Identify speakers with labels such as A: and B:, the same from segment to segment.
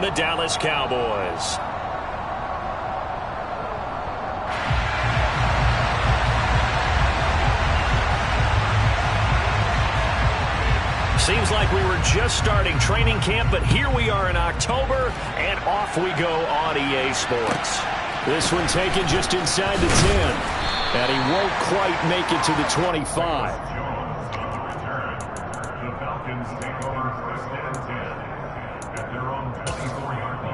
A: the Dallas Cowboys. Seems like we were just starting training camp, but here we are in October, and off we go on EA Sports.
B: This one taken just inside the 10, and he won't quite make it to the 25.
C: The Falcons take over first and 10 at their own 24-yard line.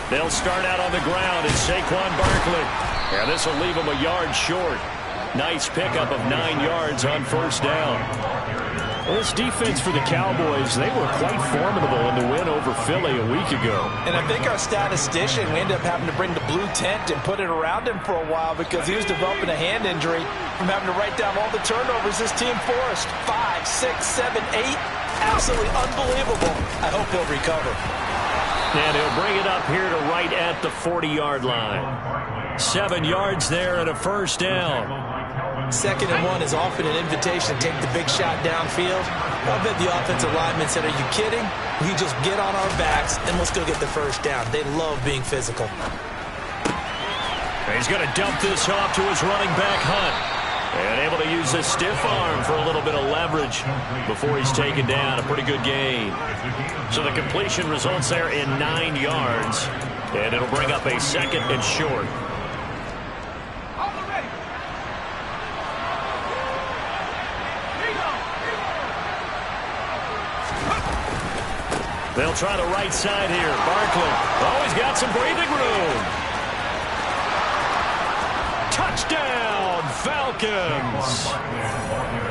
A: They'll start out on the ground. It's Saquon Barkley. And this will leave him a yard short. Nice pickup of 9 yards on first down.
B: Well, this defense for the Cowboys, they were quite formidable in the win over Philly a week ago.
D: And I think our statistician, we ended up having to bring the blue tent and put it around him for a while because he was developing a hand injury from having to write down all the turnovers this team forced. 5, 6, 7, 8. Absolutely unbelievable. I hope he'll recover.
A: And he'll bring it up here to right at the 40-yard line. 7 yards there and a first down.
D: 2nd and 1 is often an invitation to take the big shot downfield. I bet the offensive lineman said, are you kidding? We just get on our backs and let's go get the first down. They love being physical.
A: He's going to dump this off to his running back, Hunt. And able to use a stiff arm for a little bit of leverage before he's taken down. A pretty good gain. So the completion results there in 9 yards. And it'll bring up a 2nd and short. They'll try the right side here. Barkley. Oh, he's got some breathing room. Touchdown, Falcons.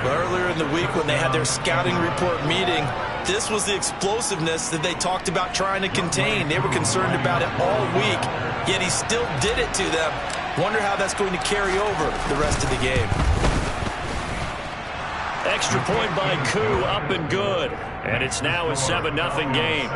D: Earlier in the week when they had their scouting report meeting, this was the explosiveness that they talked about trying to contain. They were concerned about it all week, yet he still did it to them. Wonder how that's going to carry over the rest of the game.
A: Extra point by Koo, up and good. And it's now a 7-0 game.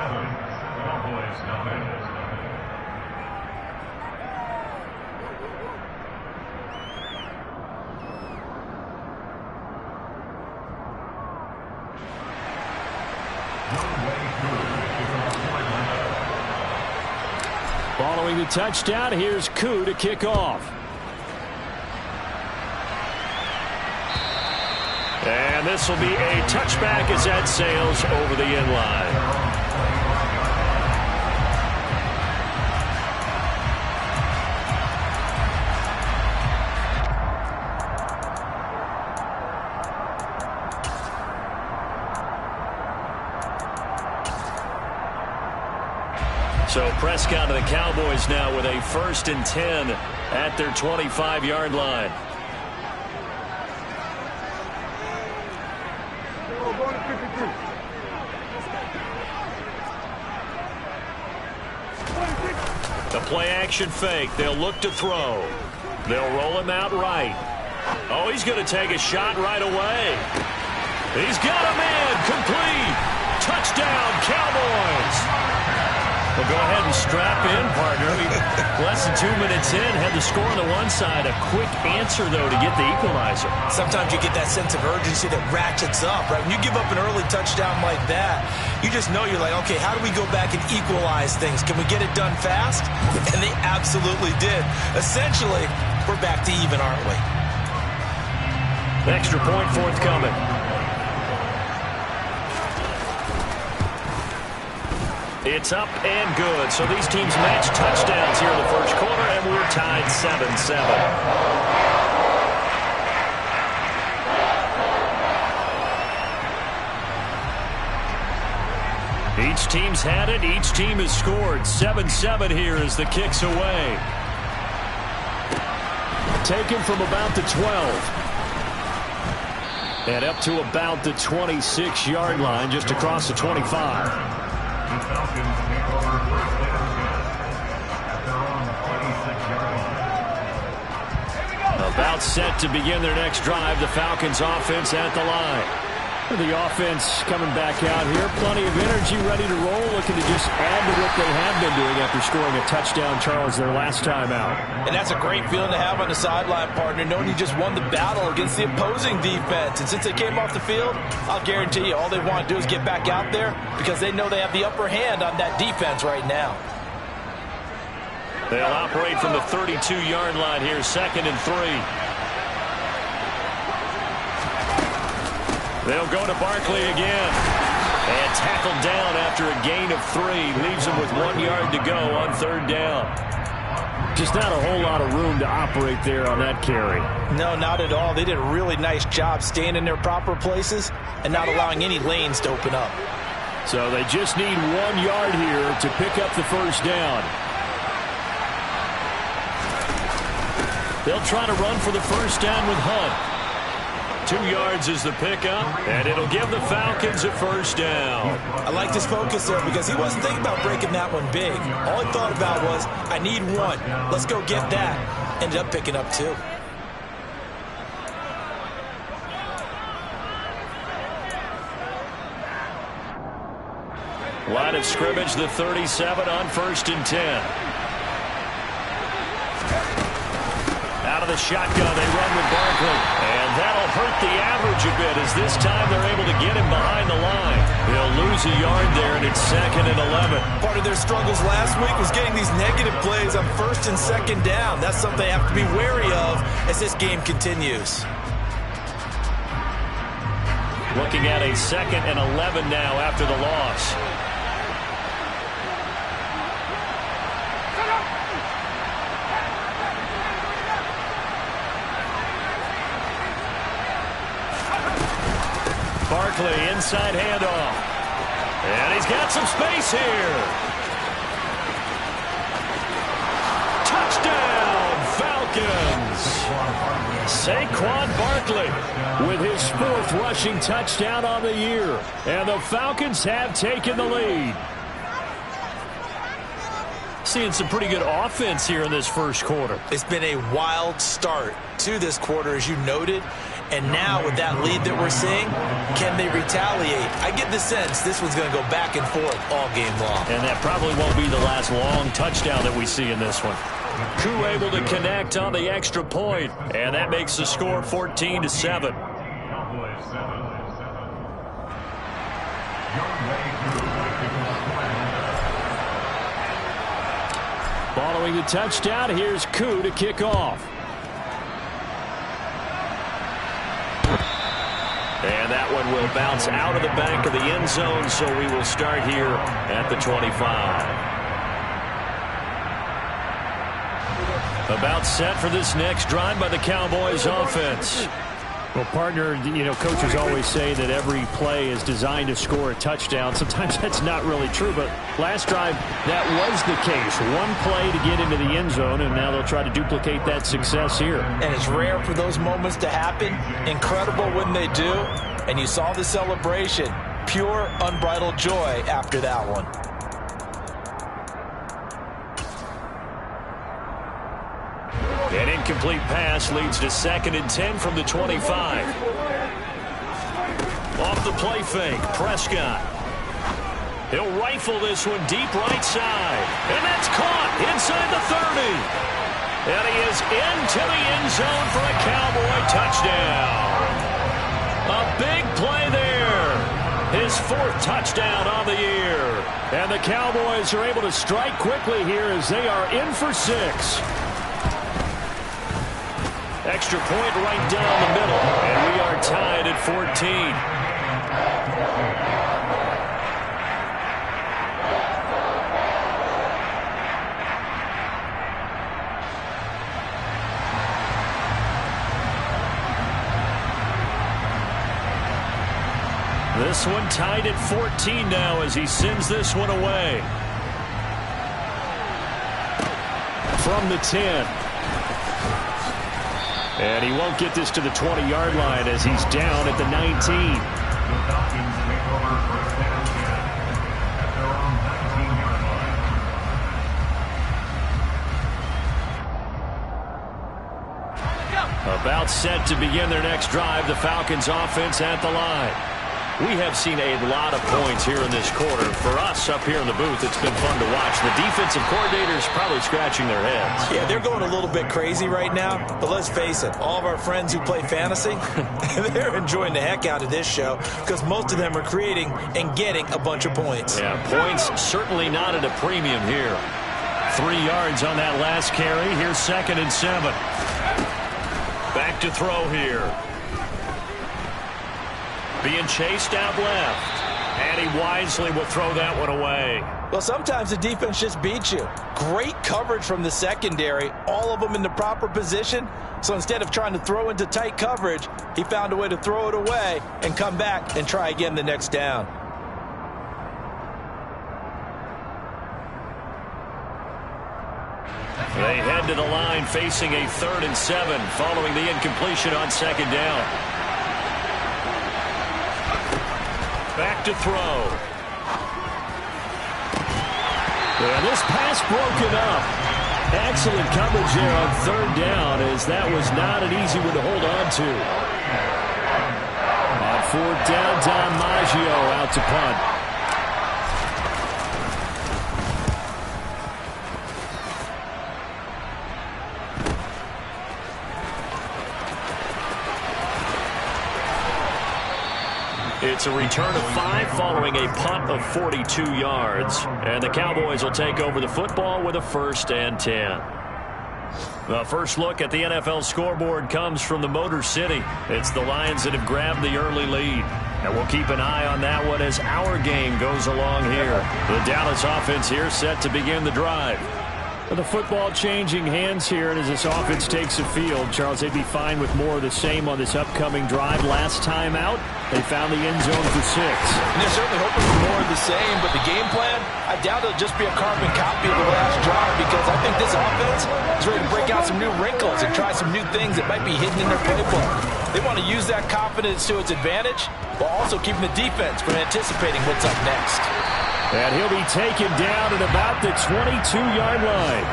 B: Following the touchdown, here's Koo to kick off.
A: And this will be a touchback as that sails over the end line. So Prescott and the Cowboys now with a 1st and 10 at their 25-yard line. The play-action fake. They'll look to throw. They'll roll him out right. Oh, he's going to take a shot right away. He's got a man. Complete. Touchdown, Cowboys. Well, go ahead and strap in, partner. Less than 2 minutes in, had the score on the one side. A quick answer, though, to get the equalizer.
D: Sometimes you get that sense of urgency that ratchets up, right? When you give up an early touchdown like that, you just know you're like, okay, how do we go back and equalize things? Can we get it done fast? And they absolutely did. Essentially, we're back to even, aren't we?
A: Extra point forthcoming. It's up and good. So these teams match touchdowns here in the first quarter, and we're tied 7-7. Each team's had it. Each team has scored. 7-7 here as the kick's away.
B: Taken from about the 12. And up to about the 26-yard line, just across the 25.
C: The Falcons take over first and 10 at their own 26-yard line.
A: A
B: About set to begin their next drive, the Falcons offense at the line. The offense coming back out here. Plenty of energy, ready to roll, looking to just add to what they have been doing after scoring a touchdown, Charles, their last time out.
D: And that's a great feeling to have on the sideline, partner, knowing you just won the battle against the opposing defense. And since they came off the field, I'll guarantee you all they want to do is get back out there because they know they have the upper hand on that defense right now.
A: They'll operate from the 32-yard line here, 2nd and 3. They'll go to Barkley again. And tackled down after a gain of 3. Leaves him with 1 yard to go on 3rd down.
B: Just not a whole lot of room to operate there on that carry.
D: No, not at all. They did a really nice job staying in their proper places and not allowing any lanes to open up.
B: So they just need 1 yard here to pick up the first down. They'll try to run for the first down with Hunt. 2 yards is the pickup, and it'll give the Falcons a first down.
D: I like this focus there because he wasn't thinking about breaking that one big. All he thought about was, I need 1. Let's go get that. Ended up picking up 2.
A: Line of scrimmage, the 37 on 1st and 10. Out of the shotgun, they run with Barkley. And that'll hurt the average a bit as this time they're able to get him behind the line. He'll lose a yard there, and it's 2nd and 11.
D: Part of their struggles last week was getting these negative plays on 1st and 2nd down. That's something they have to be wary of as this game continues.
A: Looking at a 2nd and 11 now after the loss. Barkley, inside handoff. And he's got some space here. Touchdown, Falcons. Saquon Barkley with his 4th rushing touchdown on the year. And the Falcons have taken the lead. Seeing some pretty good offense here in this first quarter.
D: It's been a wild start to this quarter, as you noted. And now with that lead that we're seeing, can they retaliate? I get the sense this one's going to go back and forth all game long.
A: And that probably won't be the last long touchdown that we see in this one. Koo able to connect on the extra point, and that makes the score 14-7.
B: Following the touchdown, here's Koo to kick off.
A: And that one will bounce out of the back of the end zone, so we will start here at the 25. About set for this next drive by the Cowboys offense.
B: Well, partner, you know, coaches always say that every play is designed to score a touchdown. Sometimes that's not really true, but last drive, that was the case. 1 play to get into the end zone, and now they'll try to duplicate that success here.
D: And it's rare for those moments to happen. Incredible when they do. And you saw the celebration. Pure, unbridled joy after that one.
A: An incomplete pass leads to 2nd and 10 from the 25. Off the play fake, Prescott. He'll rifle this one deep right side. And that's caught inside the 30. And he is into the end zone for a Cowboy touchdown. A big play there. His 4th touchdown on the year.
B: And the Cowboys are able to strike quickly here as they are in for 6.
A: Extra point right down the middle, and we are tied at 14. This one tied at 14 now as he sends this one away.
B: From the 10. And he won't get this to the 20-yard line as he's down at the 19.
C: The Falcons take over 1st and 10 at their own 19-yard line.
B: About set to begin their next drive, the Falcons offense at the line. We have seen a lot of points here in this quarter. For us up here in the booth, it's been fun to watch. The defensive coordinators probably scratching their heads.
D: Yeah, they're going a little bit crazy right now. But let's face it, all of our friends who play fantasy, they're enjoying the heck out of this show because most of them are creating and getting a bunch of points.
B: Yeah, points certainly not at a premium here. 3 yards on that last carry. Here's 2nd and 7. Back to throw here. Being chased out left. And he wisely will throw that one away.
D: Well, sometimes the defense just beats you. Great coverage from the secondary, all of them in the proper position. So instead of trying to throw into tight coverage, he found a way to throw it away and come back and try again the next down.
B: They head to the line facing a 3rd and 7 following the incompletion on 2nd down. Back to throw. And this pass broken up. Excellent coverage there on 3rd down, as that was not an easy one to hold on to. On 4th down, Don Maggio out to punt. It's a return of 5 following a punt of 42 yards. And the Cowboys will take over the football with a 1st and 10. The first look at the NFL scoreboard comes from the Motor City. It's the Lions that have grabbed the early lead. And we'll keep an eye on that one as our game goes along here. The Dallas offense here set to begin the drive. With the football changing hands here, and as this offense takes the field, Charles, they'd be fine with more of the same on this upcoming drive. Last time out, they found the end zone for 6.
D: And they're certainly hoping for more of the same, but the game plan, I doubt it'll just be a carbon copy of the last drive, because I think this offense is ready to break out some new wrinkles and try some new things that might be hidden in their playbook. They want to use that confidence to its advantage, while also keeping the defense from anticipating what's up next.
B: And he'll be taken down at about the 22-yard line.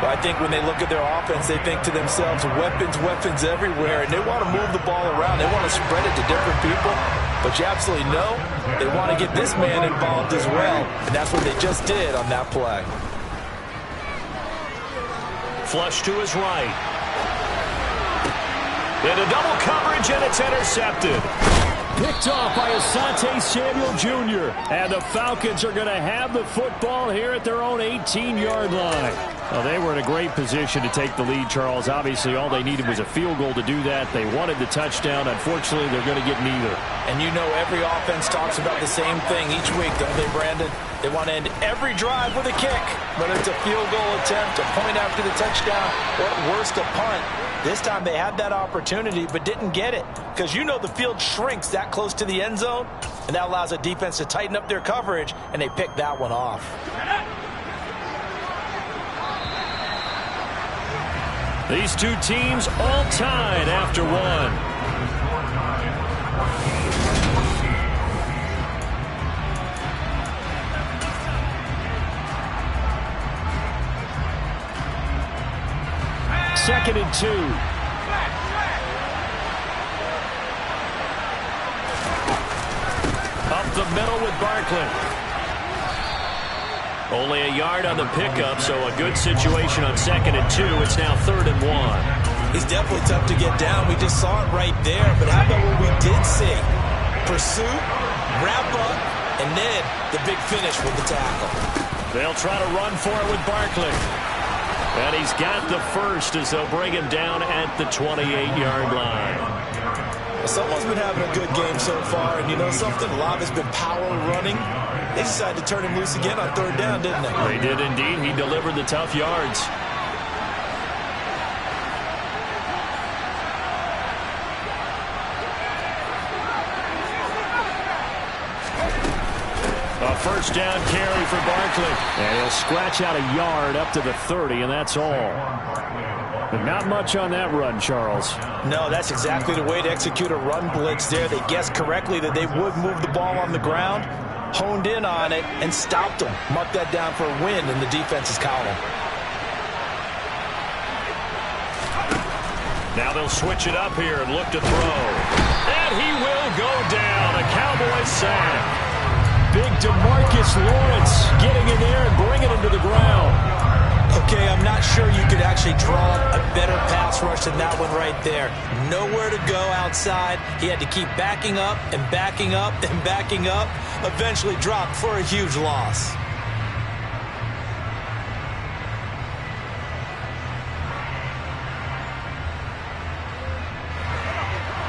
D: But I think when they look at their offense, they think to themselves, weapons everywhere, and they want to move the ball around. They want to spread it to different people. But you absolutely know they want to get this man involved as well, and that's what they just did on that play.
A: Flush to his right. And a double coverage, and it's intercepted.
B: Picked off by Asante Samuel Jr. And the Falcons are going to have the football here at their own 18-yard line. Well, they were in a great position to take the lead, Charles. Obviously, all they needed was a field goal to do that. They wanted the touchdown. Unfortunately, they're going to get neither.
D: And you know every offense talks about the same thing each week, don't they, Brandon? They want to end every drive with a kick. Whether it's a field goal attempt, a point after the touchdown, or at worst, a punt. This time they had that opportunity but didn't get it, because you know the field shrinks that close to the end zone, and that allows a defense to tighten up their coverage, and they picked that one off.
B: These two teams all tied after one. Second and 2. Up the middle with Barkley. Only a yard on the pickup, so a good situation on 2nd and 2. It's now 3rd and 1.
D: He's definitely tough to get down. We just saw it right there. But how about what we did see? Pursuit, wrap up, and then the big finish with the tackle.
B: They'll try to run for it with Barkley. And he's got the first as they'll bring him down at the 28-yard line.
D: Well, someone's been having a good game so far, and you know something? A lot has been power running. They decided to turn him loose again on 3rd down, didn't they?
B: They did indeed. He delivered the tough yards. A first down carry for Barkley. And he'll scratch out a yard up to the 30, and that's all. But not much on that run, Charles.
D: No, that's exactly the way to execute a run blitz there. They guessed correctly that they would move the ball on the ground, honed in on it, and stopped them. Mark that down for a win in the defense's column.
A: Now they'll switch it up here and look to throw. And he will go down. A Cowboys sack.
B: Big DeMarcus Lawrence getting in there and bringing him to the ground.
D: Okay, I'm not sure you could actually draw a better pass rush than that one right there. Nowhere to go outside. He had to keep backing up and backing up and backing up. Eventually dropped for a huge loss.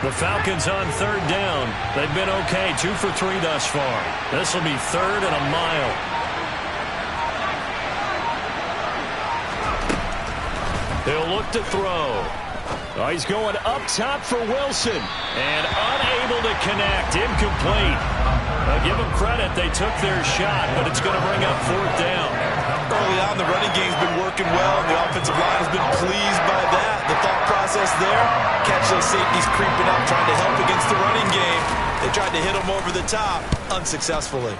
A: The Falcons on third down. They've been okay, 2 for 3 thus far. This will be 3rd and a mile. He'll look to throw.
B: Oh, he's going up top for Wilson.
A: And unable to connect. Incomplete. Give them credit. They took their shot, but it's going to bring up 4th down.
D: Early on, the running game's been working well, and the offensive line has been pleased by that. The thought process there, catch those safeties creeping up, trying to help against the running game. They tried to hit him over the top, unsuccessfully.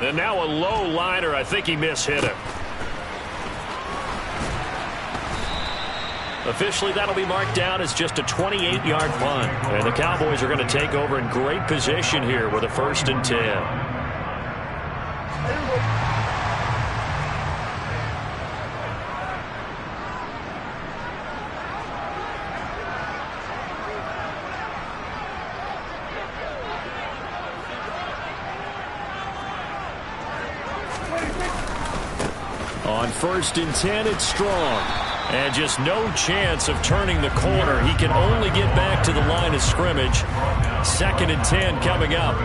A: And now a low liner. I think he mishit him. Officially, that'll be marked down as just a 28-yard punt. And the Cowboys are going to take over in great position here with a 1st and 10. On 1st and 10, it's Strong. And just no chance of turning the corner. He can only get back to the line of scrimmage. 2nd and 10 coming up.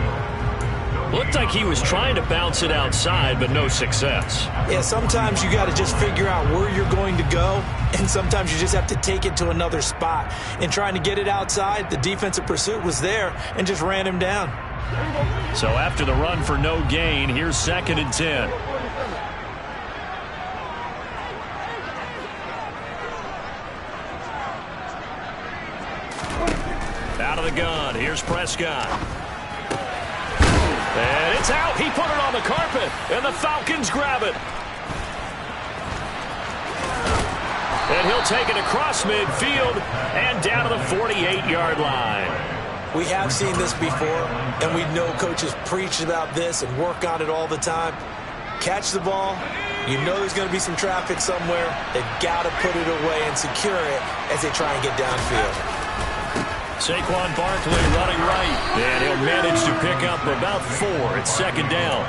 A: Looked like he was trying to bounce it outside, but no success.
D: Yeah, sometimes you got to just figure out where you're going to go, and sometimes you just have to take it to another spot. And trying to get it outside, the defensive pursuit was there and just ran him down.
A: So after the run for no gain, here's 2nd and 10. Out of the gun. Here's Prescott. And it's out. He put it on the carpet, and the Falcons grab it. And he'll take it across midfield and down to the 48-yard line.
D: We have seen this before, and we know coaches preach about this and work on it all the time. Catch the ball. You know there's going to be some traffic somewhere. They've got to put it away and secure it as they try and get downfield.
A: Saquon Barkley running right, and he'll manage to pick up about 4. It's 2nd down.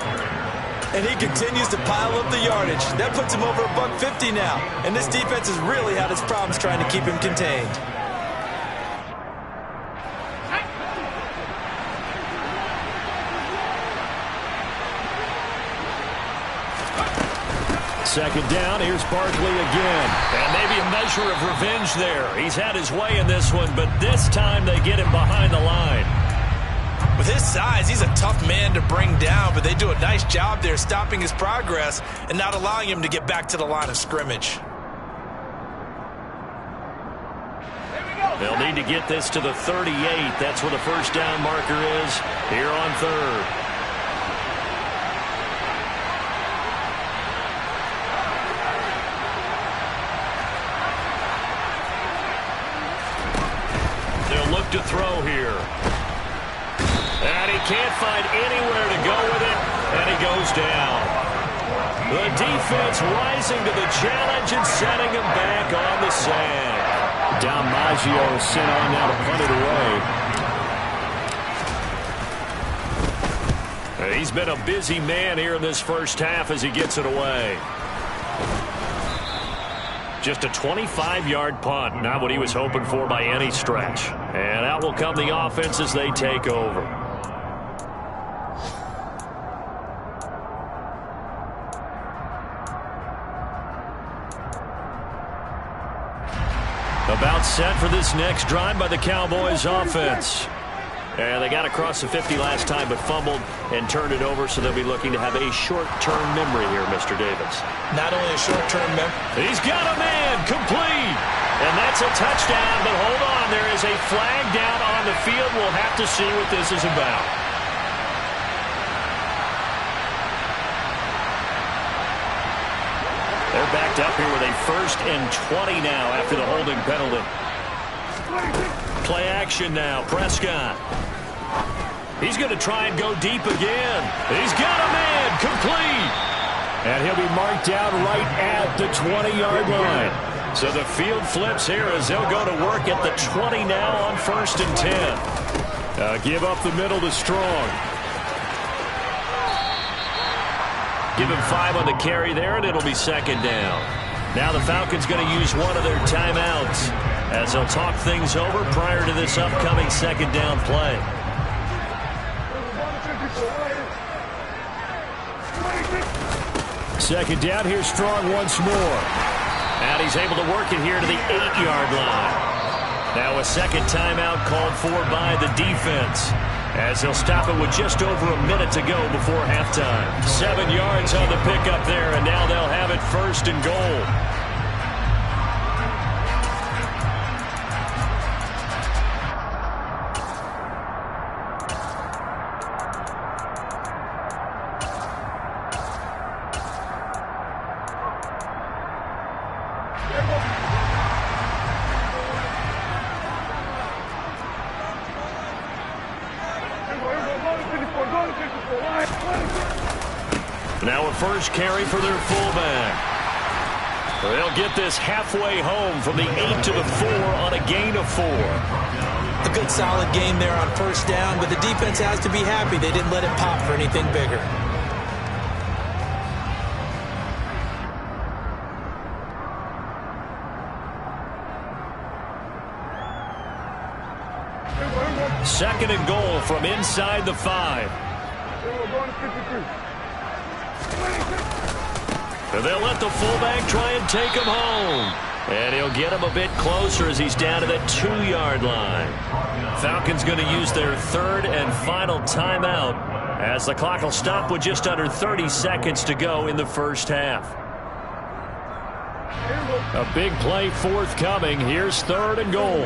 D: And he continues to pile up the yardage. That puts him over $150 now. And this defense has really had its problems trying to keep him contained.
A: Second down, here's Barkley again. And maybe a measure of revenge there. He's had his way in this one, but this time they get him behind the line.
D: With his size, he's a tough man to bring down, but they do a nice job there stopping his progress and not allowing him to get back to the line of scrimmage.
A: They'll need to get this to the 38. That's where the 1st down marker is here on 3rd. To throw here. And he can't find anywhere to go with it, and he goes down. The defense rising to the challenge and setting him back on the sand.
B: Maggio sent on now to punt it away.
A: He's been a busy man here in this first half as he gets it away. Just a 25-yard punt, not what he was hoping for by any stretch. And out will come the offense as they take over. About set for this next drive by the Cowboys offense. And they got across the 50 last time but fumbled and turned it over, so they'll be looking to have a short-term memory here, Mr. Davis.
D: Not only a short-term memory.
A: He's got a man, complete. And that's a touchdown, but hold on, there is a flag down on the field. We'll have to see what this is about. They're backed up here with a 1st and 20 now after the holding penalty. Play action now. Prescott. He's going to try and go deep again. He's got a man. Complete.
B: And he'll be marked down right at the 20-yard line.
A: So the field flips here as they'll go to work at the 20 now on 1st and 10.
B: Give up the middle to Strong.
A: Give him 5 on the carry there, and it'll be 2nd down. Now the Falcons going to use one of their timeouts as they'll talk things over prior to this upcoming 2nd down play.
B: Second down, here's Strong once more.
A: And he's able to work it here to the 8-yard line. Now a second timeout called for by the defense, as they'll stop it with just over a minute to go before halftime. 7 yards on the pickup there, and now they'll have it 1st and goal. Now a first carry for their fullback. They'll get this halfway home from the 8 to the 4 on a gain of 4.
D: A good solid game there on 1st down, but the defense has to be happy they didn't let it pop for anything bigger.
A: Second and goal from inside the 5. And they'll let the fullback try and take him home. And he'll get him a bit closer as he's down to the 2-yard line. Falcons going to use their 3rd and final timeout as the clock will stop with just under 30 seconds to go in the first half.
B: A big play forthcoming. Here's 3rd and goal.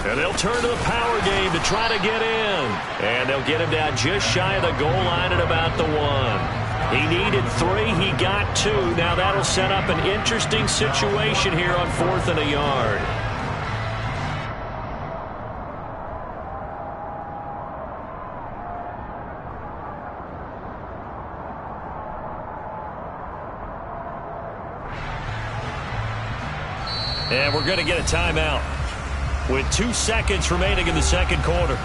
A: And they'll turn to the power game to try to get in. And they'll get him down just shy of the goal line at about the 1. He needed 3. He got 2. Now that'll set up an interesting situation here on 4th and a yard. And we're going to get a timeout with 2 seconds remaining in the second quarter.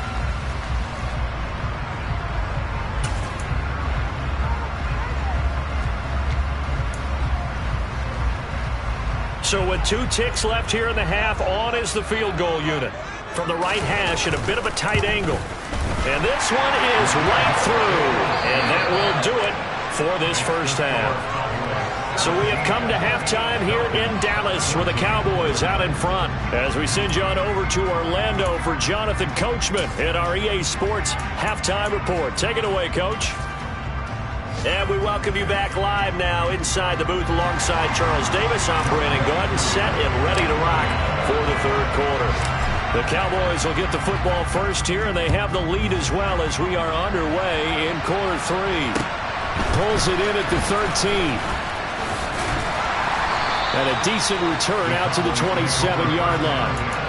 A: So with 2 ticks left here in the half, on is the field goal unit. From the right hash at a bit of a tight angle. And this one is right through. And that will do it for this first half. So we have come to halftime here in Dallas with the Cowboys out in front. As we send you on over to Orlando for Jonathan Coachman in our EA Sports Halftime Report. Take it away, Coach. And we welcome you back live now inside the booth alongside Charles Davis. I'm Brandon Gaudin, set and ready to rock for the 3rd quarter. The Cowboys will get the football first here, and they have the lead as well as we are underway in quarter 3.
B: Pulls it in at the 13. And a decent return out to the 27-yard line.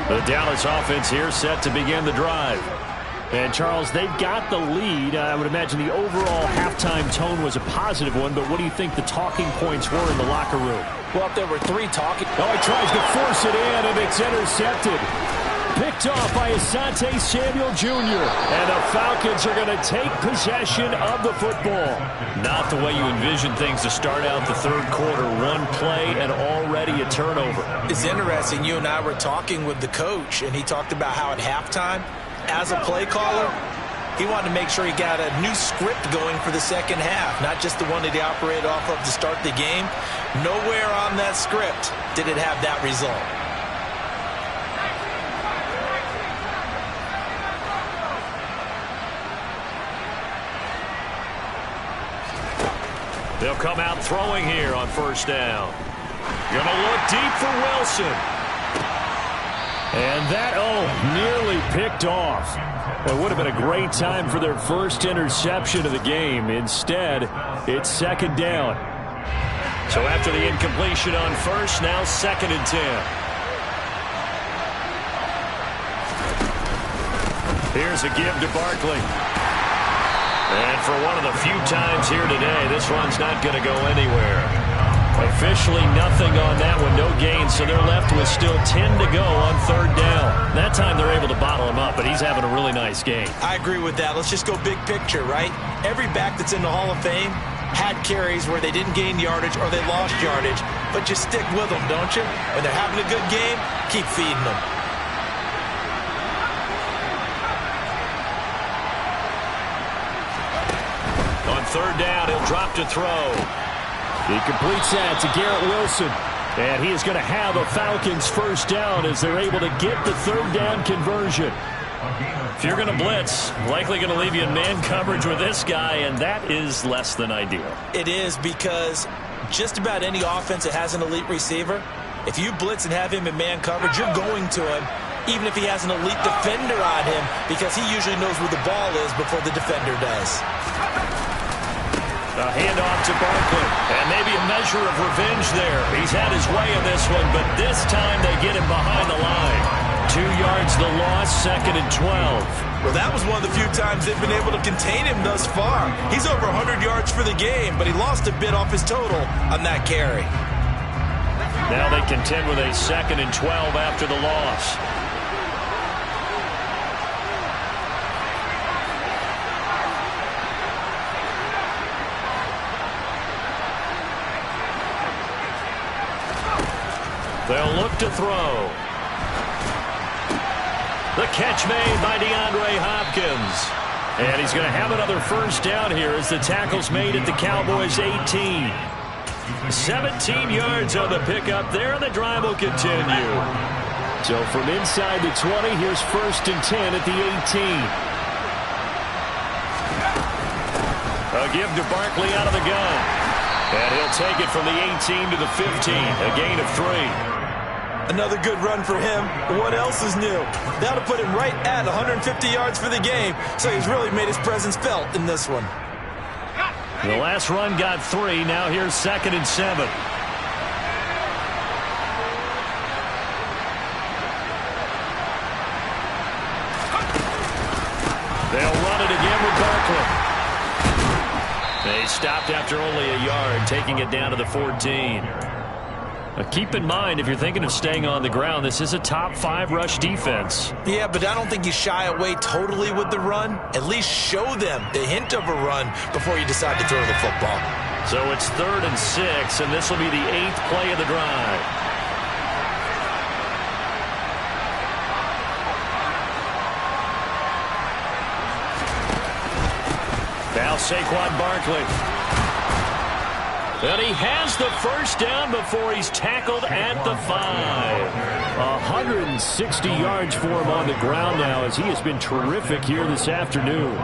A: The Dallas offense here set to begin the drive.
B: And, Charles, they've got the lead. I would imagine the overall halftime tone was a positive one, but what do you think the talking points were in the locker room?
D: Well, if there were 3 talking...
B: Oh, he tries to force it in, and it's intercepted. Picked off by Asante Samuel Jr. And the Falcons are going to take possession of the football.
A: Not the way you envision things to start out the 3rd quarter. 1 play and already a turnover.
D: It's interesting. You and I were talking with the coach, and he talked about how at halftime, as a play caller, he wanted to make sure he got a new script going for the second half, not just the one that he operated off of to start the game. Nowhere on that script did it have that result.
A: They'll come out throwing here on 1st down. Going to look deep for Wilson.
B: And that, nearly picked off. It would have been a great time for their first interception of the game. Instead, it's second down.
A: So after the incompletion on first, now 2nd and 10. Here's a give to Barkley. And for one of the few times here today, this run's not going to go anywhere. Officially nothing on that one, no gain, so they're left with still 10 to go on 3rd down. That time they're able to bottle him up, but he's having a really nice game.
D: I agree with that. Let's just go big picture, right? Every back that's in the Hall of Fame had carries where they didn't gain yardage or they lost yardage, but you stick with them, don't you? When they're having a good game, keep feeding them.
A: On 3rd down, he'll drop to throw.
B: He completes that to Garrett Wilson. And he is going to have a Falcons first down as they're able to get the 3rd down conversion.
A: If you're going to blitz, likely going to leave you in man coverage with this guy, and that is less than ideal.
D: It is, because just about any offense that has an elite receiver, if you blitz and have him in man coverage, you're going to him, even if he has an elite defender on him, because he usually knows where the ball is before the defender does.
A: A handoff to Barkley, and maybe a measure of revenge there. He's had his way in this one, but this time they get him behind the line. 2 yards the loss, 2nd and 12.
D: Well, that was one of the few times they've been able to contain him thus far. He's over 100 yards for the game, but he lost a bit off his total on that carry.
A: Now they contend with a 2nd and 12 after the loss. They'll look to throw. The catch made by DeAndre Hopkins. And he's going to have another first down here as the tackle's made at the Cowboys' 18. 17 yards on the pickup there, and the drive will continue.
B: So from inside the 20, here's 1st and 10 at the 18.
A: A give to Barkley out of the gun. And he'll take it from the 18 to the 15, a gain of 3.
D: Another good run for him. What else is new? That'll put him right at 150 yards for the game, so he's really made his presence felt in this one.
A: The last run got 3. Now here's 2nd and 7. They'll run it again with Barkley. They stopped after only a yard, taking it down to the 14. Keep in mind, if you're thinking of staying on the ground, this is a top 5 rush defense.
D: Yeah, but I don't think you shy away totally with the run. At least show them the hint of a run before you decide to throw the football.
A: So it's 3rd and 6, and this will be the 8th play of the drive. Now Saquon Barkley. And he has the first down before he's tackled at the 5.
B: 160 yards for him on the ground now, as he has been terrific here this afternoon.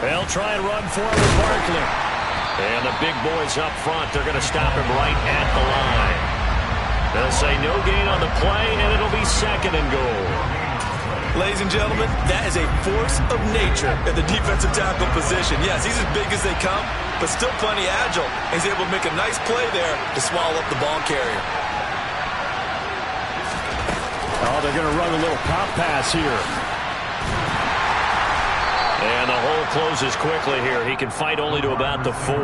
A: They'll try and run for him with Barkley. And the big boys up front, they're going to stop him right at the line. They'll say no gain on the play, and it'll be 2nd and goal.
D: Ladies and gentlemen, that is a force of nature at the defensive tackle position. Yes, he's as big as they come, but still plenty agile. He's able to make a nice play there to swallow up the ball carrier.
B: Oh, they're going to run a little pop pass here.
A: And the hole closes quickly here. He can fight only to about the 4.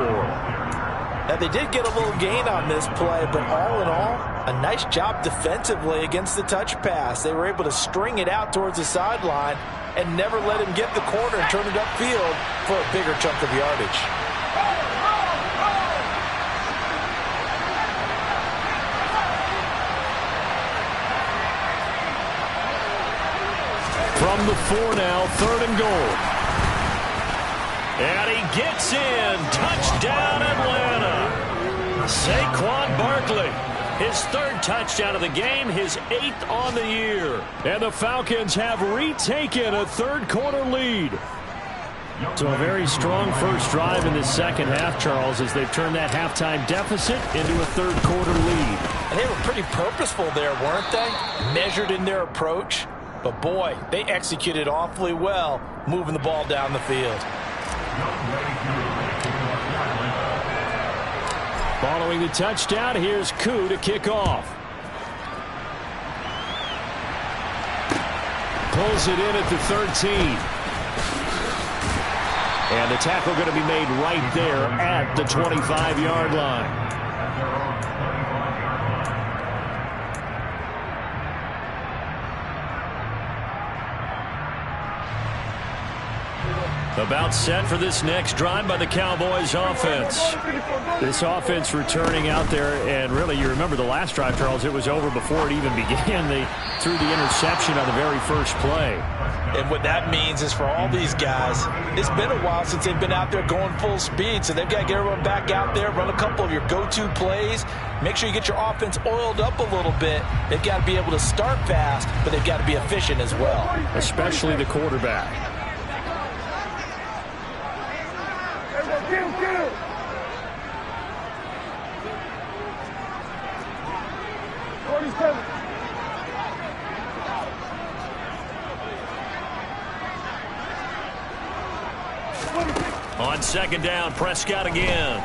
D: Now, they did get a little gain on this play, but all in all, a nice job defensively against the touch pass. They were able to string it out towards the sideline and never let him get the corner and turn it upfield for a bigger chunk of yardage.
B: From the 4 now, 3rd and goal.
A: And he gets in. Touchdown, Atlanta. Saquon Barkley. His 3rd touchdown of the game, his 8th on the year.
B: And the Falcons have retaken a 3rd quarter lead. So a very strong first drive in the second half, Charles, as they've turned that halftime deficit into a third-quarter lead.
D: And they were pretty purposeful there, weren't they? Measured in their approach. But, boy, they executed awfully well moving the ball down the field.
B: Following the touchdown, here's Koo to kick off. Pulls it in at the 13. And the tackle going to be made right there at the 25-yard line. About set for this next drive by the Cowboys offense. This offense returning out there, and really, you remember the last drive, Charles, it was over before it even began. They threw the interception on the very first play.
D: And what that means is for all these guys, it's been a while since they've been out there going full speed, so they've got to get everyone back out there, run a couple of your go-to plays, make sure you get your offense oiled up a little bit. They've got to be able to start fast, but they've got to be efficient as well.
B: Especially the quarterback. On second down, Prescott again.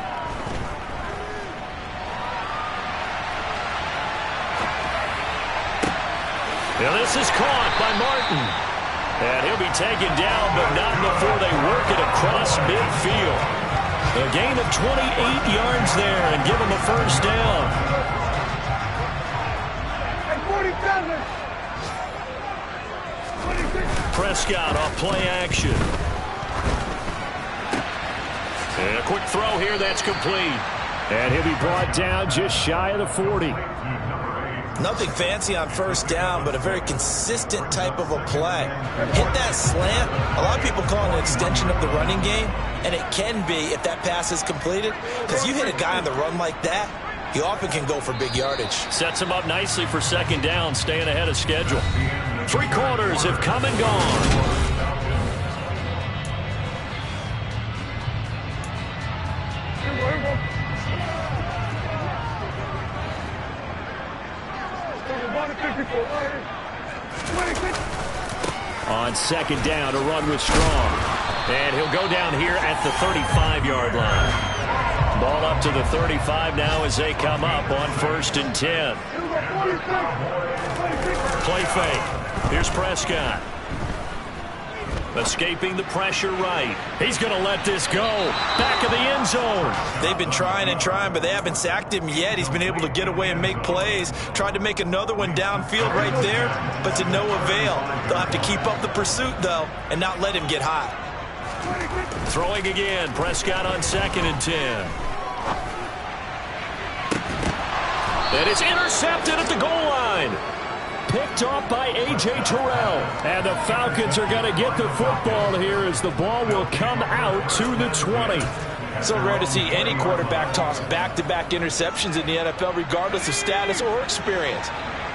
B: Now this is caught by Martin. And he'll be taken down, but not before they work it across midfield. A gain of 28 yards there and give him a first down. Prescott off play action. And a quick throw here that's complete. And he'll be brought down just shy of the 40.
D: Nothing fancy on first down, but a very consistent type of a play. Hit that slant. A lot of people call it an extension of the running game, and it can be if that pass is completed. Because you hit a guy on the run like that, he often can go for big yardage.
B: Sets him up nicely for second down, staying ahead of schedule. 3 quarters have come and gone. On second down, a run with Strong. And he'll go down here at the 35-yard line. Ball up to the 35 now as they come up on 1st and 10. Play fake. Here's Prescott. Escaping the pressure right. He's going to let this go. Back of the end zone.
D: They've been trying and trying, but they haven't sacked him yet. He's been able to get away and make plays. Tried to make another one downfield right there, but to no avail. They'll have to keep up the pursuit, though, and not let him get hot.
B: Throwing again. Prescott on 2nd and 10. And it's intercepted at the goal line. Picked off by A.J. Terrell. And the Falcons are going to get the football here as the ball will come out to the 20.
D: So rare to see any quarterback toss back-to-back interceptions in the NFL, regardless of status or experience.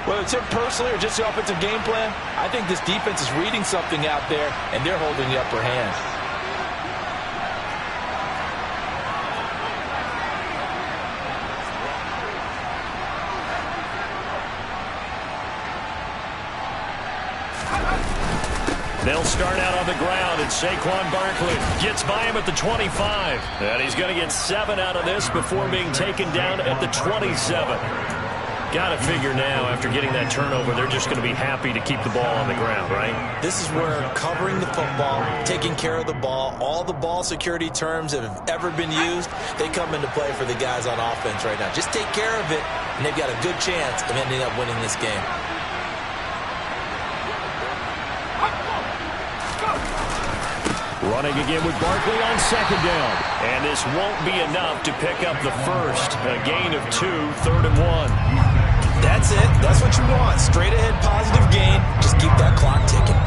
D: Whether it's him personally or just the offensive game plan, I think this defense is reading something out there, and they're holding the upper hand.
B: They'll start out on the ground, and Saquon Barkley gets by him at the 25. And he's going to get 7 out of this before being taken down at the 27. Got to figure now, after getting that turnover, they're just going to be happy to keep the ball on the ground, right?
D: This is where covering the football, taking care of the ball, all the ball security terms that have ever been used, they come into play for the guys on offense right now. Just take care of it, and they've got a good chance of ending up winning this game.
B: Running again with Barkley on 2nd down. And this won't be enough to pick up the first. A gain of 2, 3rd and 1.
D: That's it. That's what you want. Straight ahead positive gain. Just keep that clock ticking.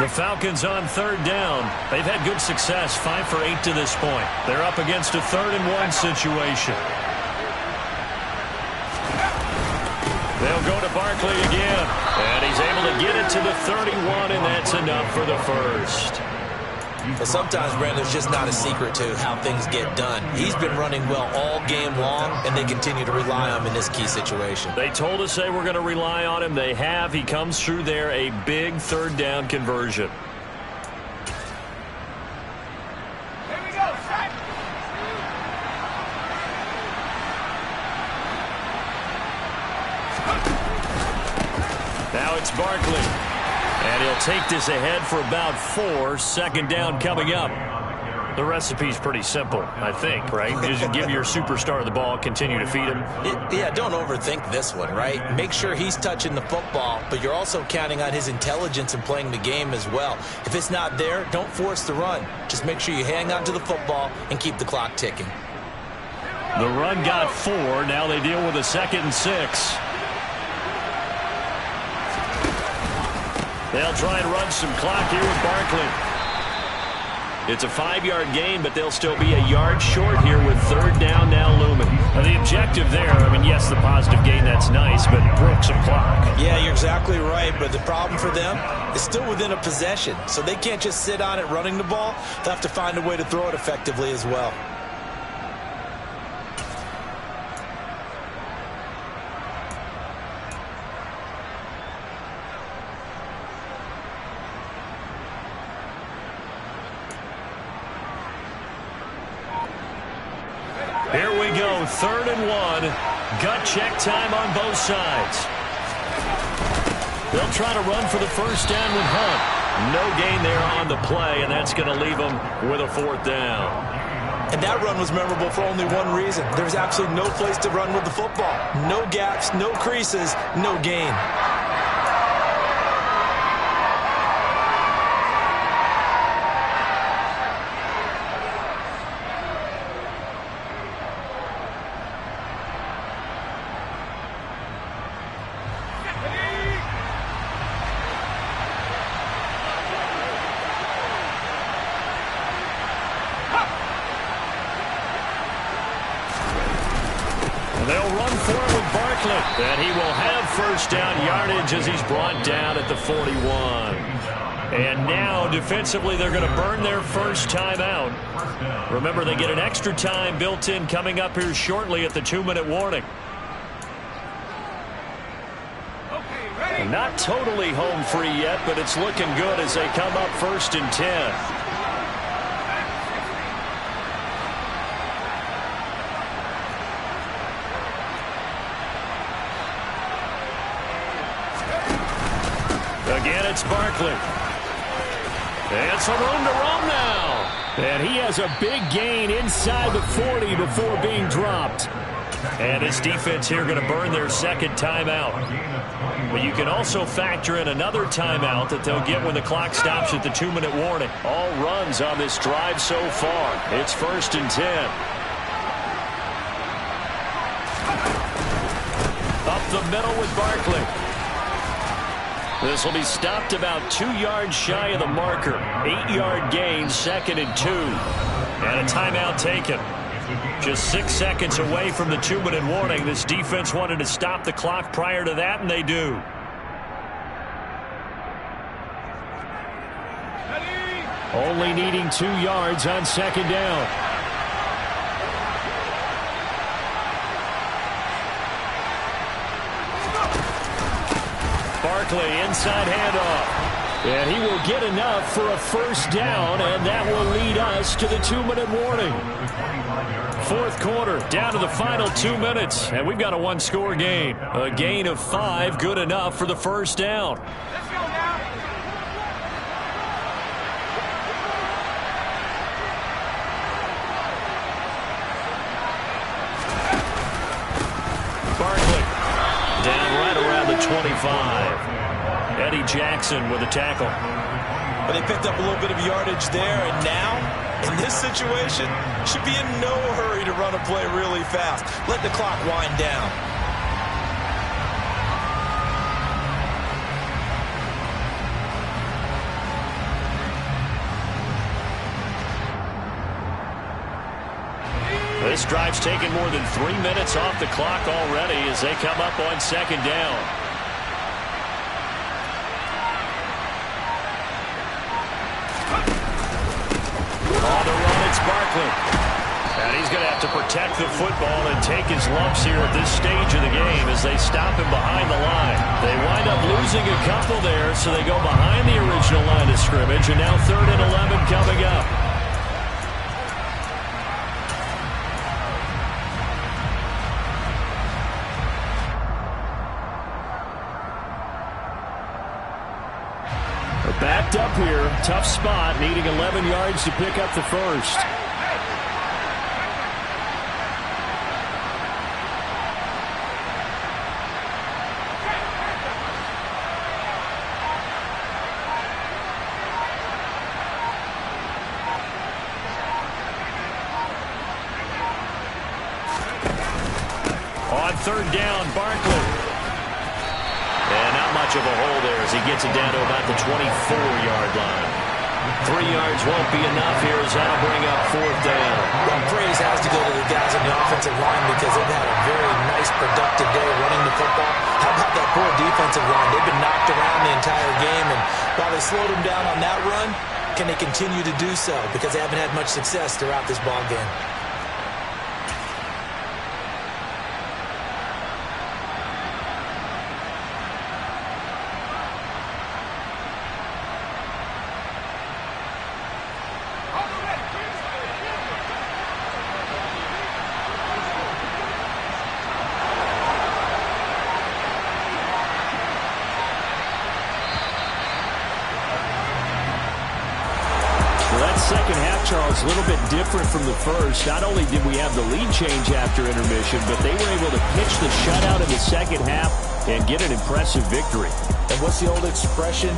B: The Falcons on 3rd down. They've had good success, 5 for 8 to this point. They're up against a 3rd and 1 situation.
A: They'll go to Barkley again. And he's able to get it to the 31, and that's enough for the first.
D: But sometimes, Brandon, there's just not a secret to how things get done. He's been running well all game long, and they continue to rely on him in this key situation.
A: They told us they were going to rely on him. They have. He comes through there, a big third down conversion.
E: Here we go, set.
A: Now it's Barkley. And he'll take this ahead for about 4. Second down coming up. The recipe's pretty simple, I think, right? Just give your superstar the ball, continue to feed him.
D: Yeah, don't overthink this one, right? Make sure he's touching the football, but you're also counting on his intelligence in playing the game as well. If it's not there, don't force the run. Just make sure you hang on to the football and keep the clock ticking.
A: The run got 4. Now they deal with a 2nd and 6. They'll try and run some clock here with Barkley. It's a 5-yard gain, but they'll still be a yard short here with third down now looming.
B: Now the objective there, I mean, yes, the positive gain, that's nice, but broke some clock.
D: Yeah, you're exactly right, but the problem for them is still within a possession, so they can't just sit on it running the ball. They'll have to find a way to throw it effectively as well.
A: Here we go, 3rd and 1. Gut check time on both sides. They'll try to run for the first down with Hunt. No gain there on the play, and that's going to leave them with a 4th down.
D: And that run was memorable for only one reason. There was absolutely no place to run with the football. No gaps, no creases, no gain.
A: They'll run for it with Barkley. And he will have first down yardage as he's brought down at the 41. And now, defensively, they're going to burn their first timeout. Remember, they get an extra time built in coming up here shortly at the 2-minute warning. And not totally home free yet, but it's looking good as they come up 1st and 10. Again, it's Barkley. And some room to roam now.
B: And he has a big gain inside the 40 before being dropped.
A: And this defense here going to burn their 2nd timeout. But you can also factor in another timeout that they'll get when the clock stops at the 2-minute warning. All runs on this drive so far. It's 1st and 10. Up the middle with Barkley. This will be stopped about 2 yards shy of the marker. 8-yard gain, 2nd and 2. And a timeout taken. Just 6 seconds away from the 2-minute warning. This defense wanted to stop the clock prior to that, and they do.
B: Only needing 2 yards on 2nd down.
A: Barkley, inside handoff.
B: And he will get enough for a first down, and that will lead us to the 2-minute warning.
A: 4th quarter, down to the final 2 minutes, and we've got a 1-score game. A gain of 5, good enough for the first down.
E: Let's go now.
A: Barkley, down right around the 25. Eddie Jackson with a tackle.
D: But they picked up a little bit of yardage there, and now, in this situation, should be in no hurry to run a play really fast. Let the clock wind down.
A: This drive's taken more than 3 minutes off the clock already as they come up on second down. On the run, it's Barkley. And he's going to have to protect the football and take his lumps here at this stage of the game as they stop him behind the line. They wind up losing a couple there, so they go behind the original line of scrimmage, and now 3rd and 11 coming up. They're backed up here. Tough spot, needing 11 yards to pick up the first. On 3rd down, Barkley. And not much of a hole there as he gets it down to about the 24-yard line. 3 yards won't be enough here as that'll bring up 4th down.
D: Well, praise has to go to the guys on the offensive line because they've had a very nice, productive day running the football. How about that poor defensive line? They've been knocked around the entire game, and while they slowed them down on that run, can they continue to do so? Because they haven't had much success throughout this ball game.
B: Second half, Charles, a little bit different from the first. Not only did we have the lead change after intermission, but they were able to pitch the shutout in the second half and get an impressive victory.
D: And what's the old expression?